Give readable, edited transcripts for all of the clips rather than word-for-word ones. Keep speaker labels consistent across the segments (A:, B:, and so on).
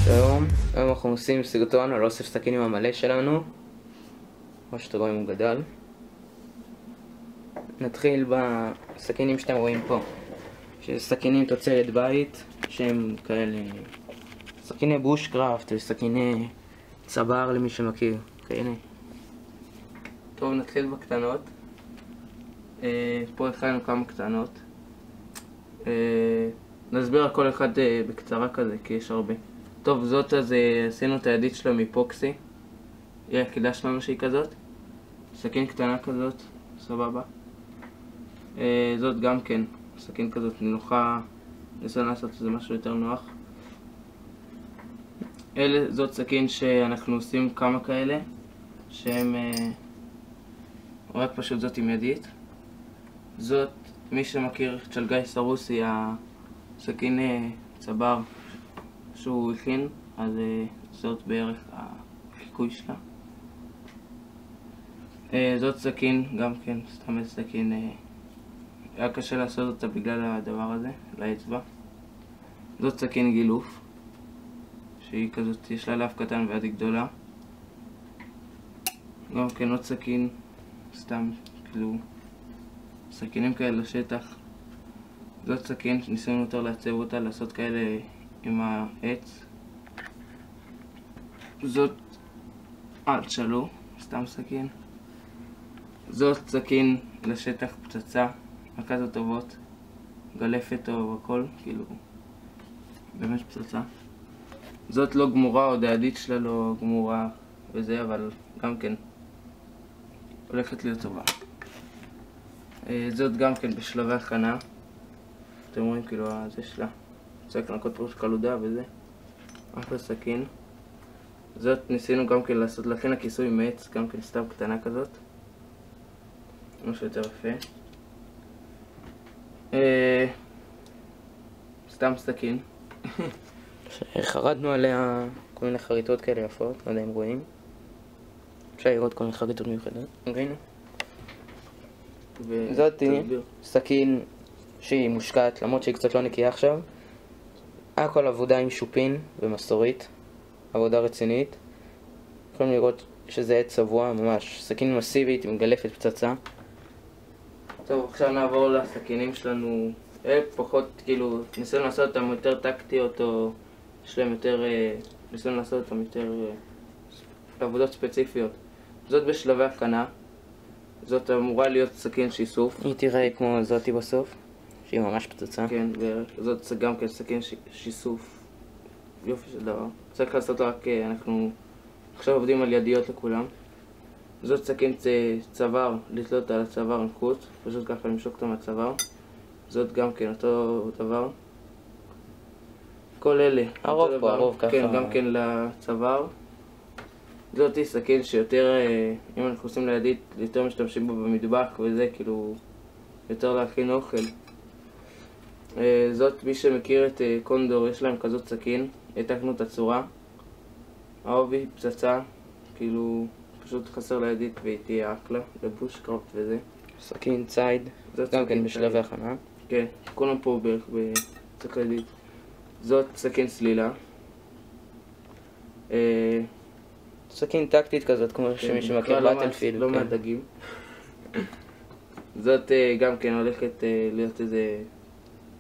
A: שלום, היום אנחנו עושים סרטון על אוסף סכינים המלא שלנו. כמו שאתם רואים הוא גדל. נתחיל בסכינים שאתם רואים פה, שזה סכינים תוצרת בית, שהם כאלה סכיני בושקראפט וסכיני צבר למי שמכיר, כאלה. טוב, נתחיל בקטנות. פה הכנו כמה קטנות. נסביר על כל אחד בקצרה כזה, כי יש הרבה. טוב, זאת אז עשינו את הידית שלה מפוקסי. היא היחידה שלנו שהיא כזאת. סכין קטנה כזאת, סבבה. זאת גם כן, סכין כזאת נוחה. ניסיון לעשות את זה משהו יותר נוח. זאת סכין שאנחנו עושים כמה כאלה, שהם רק פשוט זאת עם ידית. זאת, מי שמכיר של גיא סרוסי, הסכין צבר שהוא הכין, אז זאת בערך החיקוי שלה. זאת סכין, גם כן, סתם סכין, היה קשה לעשות אותה בגלל הדבר הזה, לאצבע. זאת סכין גילוף, שהיא כזאת, יש לה לאף קטן ויד גדולה. גם כן עוד סכין, סתם, כאילו, סכינים כאלה לשטח. זאת סכין, ניסינו יותר לעצב אותה, לעשות כאלה עם העץ. זאת שלו, סתם סכין. זאת סכין לשטח פצצה, מרכז הטובות, גלפת טוב, הכל, כאילו, באמת פצצה. זאת לא גמורה, עוד הידית שלה לא גמורה וזה, אבל גם כן הולכת להיות טובה. זאת גם כן בשלבי הכנה. אתם רואים כאילו זה שלה. צריך לנקות פרוש קלודה וזה. אחלה סכין. זאת ניסינו גם כן לעשות, להכין הכיסוי מעץ, גם כן סתם קטנה כזאת. משהו יותר יפה. סתם סכין. חרדנו עליה כל מיני חריטות כאלה יפות, לא יודע אם רואים. אפשר לראות כל מיני חריטות מיוחדות. ראינו? זאת סכין שהיא מושקעת, למרות שהיא קצת לא נקייה עכשיו. הכל עבודה עם שופין ומסורית, עבודה רצינית. יכולים לראות שזה עץ צבוע, ממש סכין מסיבית עם גלפת פצצה. טוב, עכשיו נעבור לסכינים שלנו. פחות, כאילו, ניסינו לעשות אותם יותר טקטיות, או יש להם יותר, ניסינו לעשות אותם יותר עבודות ספציפיות. זאת בשלבי הכנה. זאת אמורה להיות סכין שיסוף. היא תראה כמו זאתי בסוף, שהיא ממש פצצה. כן, וזאת גם כן סכין שיסוף. יופי של דבר. צריך לעשות רק, אנחנו עכשיו עובדים על ידיות לכולם. זאת סכין צוואר, לתלות על הצוואר עם חוט, פשוט ככה למשוק אותה מהצוואר. זאת גם כן אותו דבר. כל אלה. הרוב ככה. כן, גם כן לצוואר. זאת סכין שיותר, אם אנחנו עושים לידית, יותר משתמשים בו במטבח וזה, כאילו, יותר להכין אוכל. זאת, מי שמכיר את קונדור, יש להם כזאת סכין, העתקנו את הצורה. העובי פצצה, כאילו, פשוט חסר לידית והיא תהיה אחלה, לבושקראפט וזה. סכין ציד, זאת גם כן בשלבי הכנה. כן, כולם פה בערך בצק לידית. זאת סכין סלילה. סכין טקטית כזאת, כמו שמי שמכיר באטלפילד. לא מהדגים. זאת גם כן הולכת להיות איזה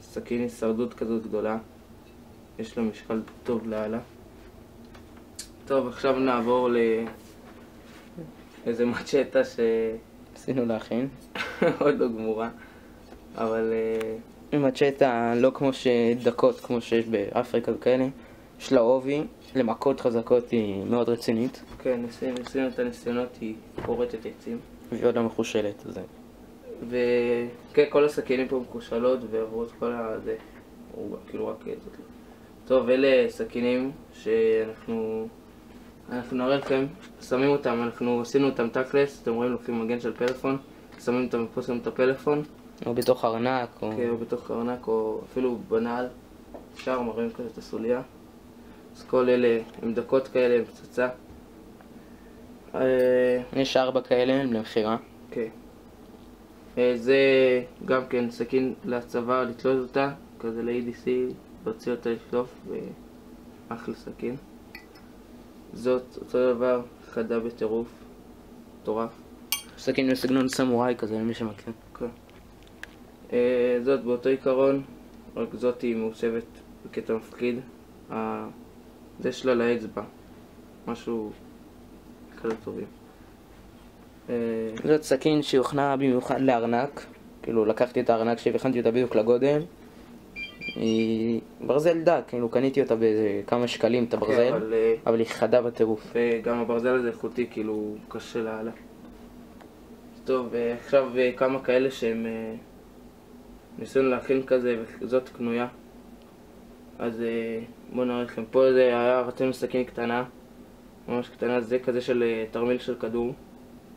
A: סכין הישרדות כזאת גדולה. יש לה משקל טוב להלאה. טוב, עכשיו נעבור לאיזה מצ'טה שעשינו להכין. עוד לא גמורה. אבל מצ'טה לא כמו שדקות, כמו שיש באפריקה וכאלה. יש לה עובי, למכות חזקות היא מאוד רצינית. כן, ניסינו את הניסיונות, היא פורטת עצים. והיא עוד לא מחושלת, זה. וכן, כל הסכינים פה מחושלות ועברו את כל הזה. כאילו רק זאת. טוב, אלה סכינים שאנחנו נראה לכם, שמים אותם, אנחנו עשינו אותם טקלס, אתם רואים, לוקחים מגן של פלאפון, שמים אותם ופה שמים את הפלאפון. או בתוך ארנק, או... כן, או בתוך ארנק, או אפילו בנעל. אפשר, מראים כזה את הסוליה. אז כל אלה הם דקות כאלה, הם פצצה. יש 4 כאלה למכירה. כן. זה גם כן סכין לצבא, לתלות אותה, כזה ל-EDC, להוציא אותה לשלוף, ואחלה סכין. זאת אותו דבר, חדה בטירוף, מטורף. סכין בסגנון סמוראי כזה, למי שמכיר. כן. זאת באותו עיקרון, רק זאת היא מעוצבת בקטע מפחיד. זה שלה לאצבע, משהו כזה טובים. זאת סכין שהוכנה במיוחד לארנק, כאילו לקחתי את הארנק שלי והכנתי אותה בדיוק לגודל. היא ברזל דק, כאילו קניתי אותה בכמה שקלים את הברזל, אבל היא חדה בטירוף. וגם הברזל הזה איכותי, כאילו קשה לעלה. טוב, עכשיו כמה כאלה שהם ניסינו להכין כזה, וזאת קנויה. אז בואו נראה לכם. פה זה היה רצינו סכין קטנה, ממש קטנה, זה כזה של תרמיל של כדור.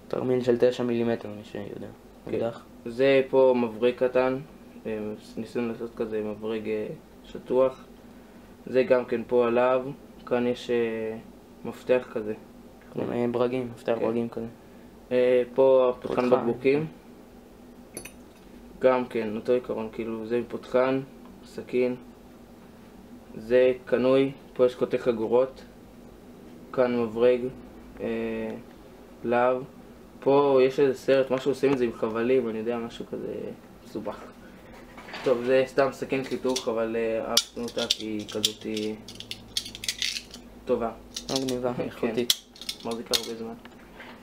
A: תרמיל של 9 מילימטר, מי שיודע. אקדח. זה פה מבריג קטן, ניסינו לעשות כזה מבריג שטוח. זה גם כן פה עליו, כאן יש מפתח כזה. ברגים, מפתח ברגים כזה. פה פותחן בקבוקים. גם כן, אותו עיקרון, כאילו זה פותחן, סכין. זה קנוי, פה יש קוטי חגורות. כאן מבריג, להב. פה יש איזה סרט, משהו עושים את זה עם חבלים, אני יודע, משהו כזה מסובך. טוב, זה סתם סכין חיתוך, אבל אהבנו אותה כי היא כזאת טובה. מגניבה, איכותית. מחזיקה הרבה זמן.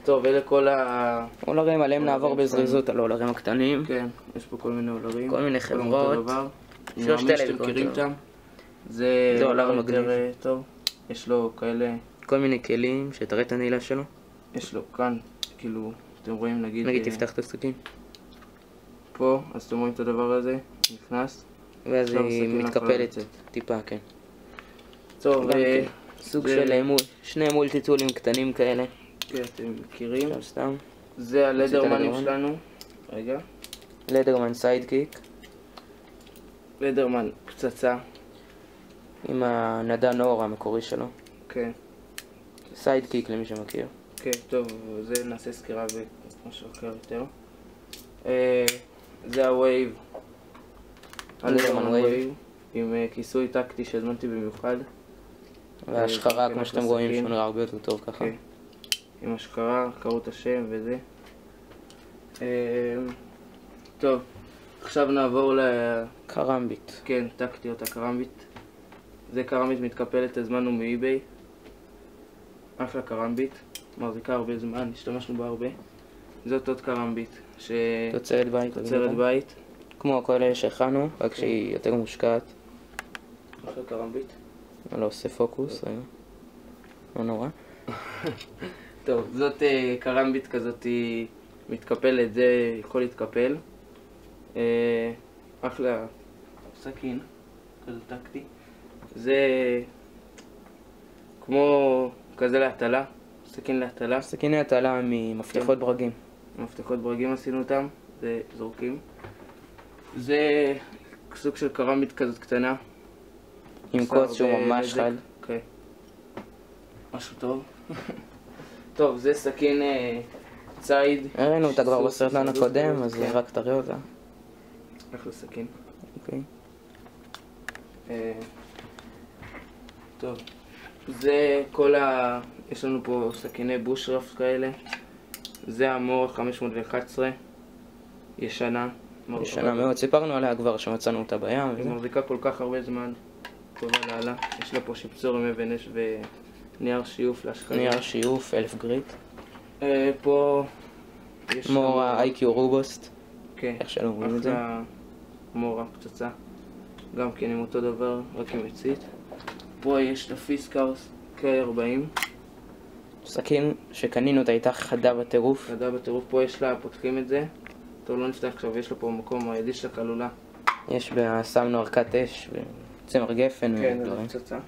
A: טוב, אלה כל האולרים, עליהם נעבור בזריזות על האולרים הקטנים. כן, יש פה כל מיני אולרים. כל מיני חברות. שלושת אלה שאתם מכירים אותם. זה אולר מגניב. טוב, יש לו כאלה... כל מיני כלים, שתראה את הנעילה שלו. יש לו כאן, כאילו, אתם רואים נגיד תפתח את הסכין. פה, אז אתם רואים את הדבר הזה, נכנס. ואז היא מתקפלת טיפה, כן. טוב, סוג של שני מולטי-טולים קטנים כאלה. כן, אתם מכירים. סתם. זה הלדרמנים שלנו. רגע. לדרמן סיידקיק. לדרמן פצצה. עם הנדן אור המקורי שלו. כן. סיידקיק למי שמכיר. כן, טוב, זה נעשה סקירה במשהו אחר יותר. זה הווייב. הלדרמן ווייב. עם כיסוי טקטי שהזמנתי במיוחד. והשחרה, כמו שאתם רואים, שהוא נראה הרבה יותר טוב ככה. עם השחרה, קראו את השם וזה. טוב, עכשיו נעבור לקרמביט. כן, טקטי אותה קרמביט. זה קרמביט מתקפלת, הזמנו מאיביי. אחלה קרמביט, מחזיקה הרבה זמן, השתמשנו בה הרבה. זאת עוד קרמביט, תוצרת בית. תוצרת בית. כמו כל אלה שהכנו, רק שהיא יותר מושקעת. אחלה קרמביט. אני לא עושה פוקוס, לא נורא. טוב, זאת קרמביט כזאת היא מתקפלת, זה יכול להתקפל. אחלה סכין, כזה טקטי. זה כמו כזה להטלה, סכין להטלה. סכיני הטלה ממפתחות ברגים. מפתחות ברגים עשינו אותם, זה זורקים. זה סוג של קרמביט כזאת קטנה. עם קוץ שהוא ממש חד. אוקיי. משהו טוב. טוב, זה סכין ציד. הראינו אותה כבר בסרטון הקודם, אז רק תראה אותה. אחלה סכין. אוקיי. טוב, זה כל יש לנו פה סכיני בושרפט כאלה. זה המורה 511. ישנה. ישנה מאוד, סיפרנו עליה כבר שמצאנו אותה בים. היא מחזיקה כל כך הרבה זמן. טובה לעלה. יש לה פה שיפצור עם אבן אש ונייר שיוף להשחזה. נייר שיוף, 1000 גריט. פה יש מורה איי-קיו רובוסט. כן. איך שלא רואים את זה? מורה פצצה. גם כן עם אותו דבר, רק עם מצית. פה יש את הפיסקאוס K40. סכין שקנינו אותה הייתה חדה בטירוף. חדה בטירוף, פה יש לה, פותחים את זה. טוב, לא נפתח עכשיו, יש לה פה מקום, הידי שלה כלולה. יש שמנו ערכת אש וצמר גפן. כן, זה פצצה.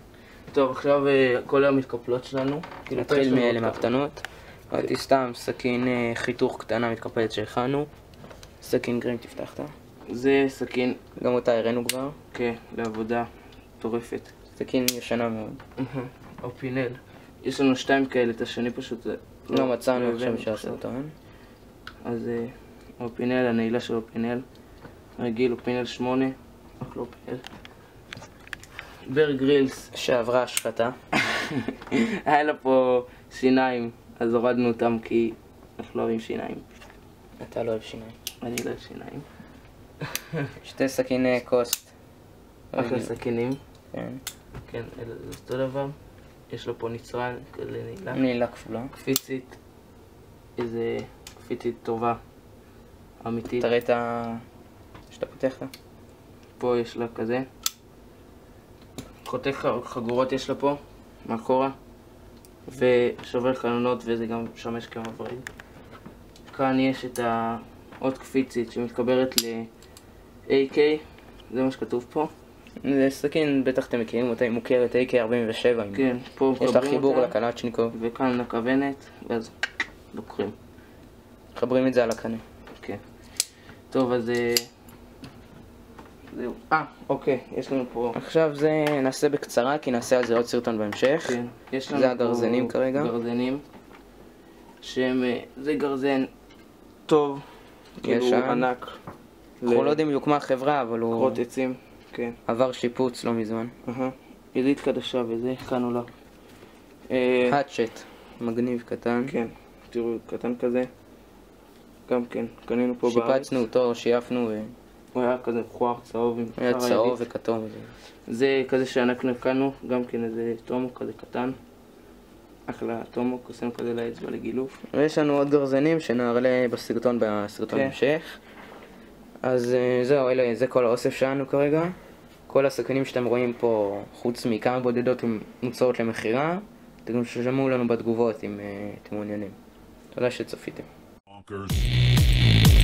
A: טוב, עכשיו כל המתקפלות שלנו. נתחיל מאלה מהקטנות. ראיתי סתם סכין חיתוך קטנה מתקפלת שהכנו. סכין גרים, תפתח אותה. זה סכין, גם אותה הראינו כבר. כן, לעבודה טורפת. סכין ישנה מאוד. או פינל. יש לנו 2 כאלה, את השני פשוט לא מצאנו עכשיו שעשה אותם. אז
B: אופינל, הנעילה של אופינל. רגיל, אופינל 8. אחלה אופינל. בר גרילס.
A: שעברה השחתה.
B: היה לה פה שיניים, אז הורדנו אותם כי אנחנו לא אוהבים שיניים.
A: אתה לא אוהב שיניים.
B: אני לא אוהב שיניים.
A: שתי סכיני קוסט.
B: אחלה סכינים.
A: כן.
B: כן, זה אותו דבר. יש לו פה נצרן, כזה נעילה.
A: נעילה כפולה.
B: קפיצית. איזה קפיצית טובה. אמיתית.
A: תראה את שאתה פותח לה.
B: פה יש לה כזה. חותך חגורות יש לה פה, מאחורה. ושובר חלונות וזה גם משמש כמבריד. כאן יש את העוד קפיצית שמתקברת ל-AK. זה מה שכתוב פה.
A: זה סכין, בטח אתם מכירים אותה, היא מוכרת AK-47.
B: כן, פה
A: יש לה חיבור לקלצ'ניקוב.
B: וכאן הכוונת, ואז לוקחים.
A: מחברים את זה על הקנה.
B: כן. טוב, אז זהו. אוקיי, יש לנו פה...
A: עכשיו זה נעשה בקצרה, כי נעשה על זה עוד סרטון בהמשך.
B: כן, יש לנו
A: זה
B: פה
A: הגרזנים כרגע.
B: גרזנים. שהם... זה גרזן טוב. כאילו
A: ישן.
B: ענק.
A: אנחנו לא יודעים בדיוק מה החברה, אבל הוא
B: קרות עצים. כן.
A: עבר שיפוץ לא מזמן.
B: ידית חדשה וזה, הכנו לה.
A: האצ'ט, מגניב קטן.
B: כן, תראו, קטן כזה. גם כן, קנינו פה בארץ.
A: שיפצנו אותו, שייפנו,
B: הוא היה כזה מכוער, צהוב עם
A: היה
B: חרא
A: צהוב
B: ידית.
A: וכתום.
B: זה כזה שאנחנו הקנו, גם כן איזה טומוק כזה קטן. אחלה טומוק, עושים כזה לאצבע לגילוף.
A: ויש לנו עוד גרזנים שנעלה בסרטון
B: כן.
A: המשך. אז זהו, זה כל האוסף שלנו כרגע. כל הסכינים שאתם רואים פה, חוץ מכמה בודדות, הן מוצעות למכירה. אתם תשמעו לנו בתגובות אם אתם מעוניינים. תודה שצפיתם.
C: Bonkers.